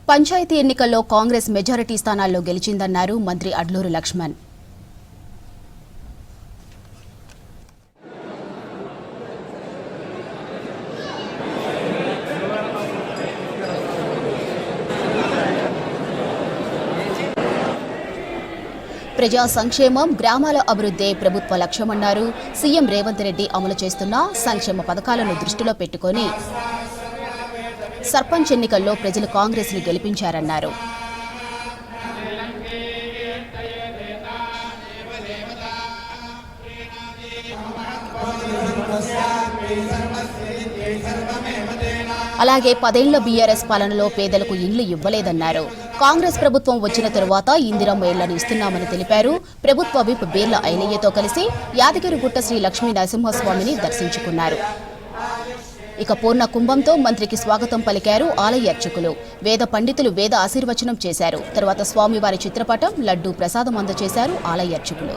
పంచాయతీ ఎన్నికల్లో కాంగ్రెస్ మెజారిటీ స్థానాల్లో గెలిచిందన్నారు మంత్రి అడ్లూరు లక్ష్మణ్. ప్రజా సంక్షేమం, గ్రామాల అభివృద్ధి ప్రభుత్వ లక్ష్యమన్నారు. సీఎం రేవంత్ రెడ్డి అమలు చేస్తున్న సంక్షేమ పథకాలను దృష్టిలో పెట్టుకుని సర్పంచ్ ఎన్నికల్లో ప్రజలు కాంగ్రెస్ ను గెలిపించారన్నారు. అలాగే 10 ఏళ్ల బీఆర్ఎస్ పాలనలో పేదలకు ఇండ్లు ఇవ్వలేదన్నారు. కాంగ్రెస్ ప్రభుత్వం వచ్చిన తరువాత ఇందిరమ్మ ఇళ్లను ఇస్తున్నామని తెలిపారు. ప్రభుత్వ విప్ బీర్ల ఐలయ్యతో కలిసి యాదగిరిగుట్ట శ్రీ లక్ష్మీ నరసింహస్వామిని దర్శించుకున్నారు. ఇక పూర్ణ కుంభంతో మంత్రికి స్వాగతం పలికారు ఆలయ అర్చకులు. వేద పండితులు వేద ఆశీర్వచనం చేశారు. తర్వాత స్వామివారి చిత్రపటం, లడ్డూ ప్రసాదం అందజేశారు ఆలయ అర్చకులు.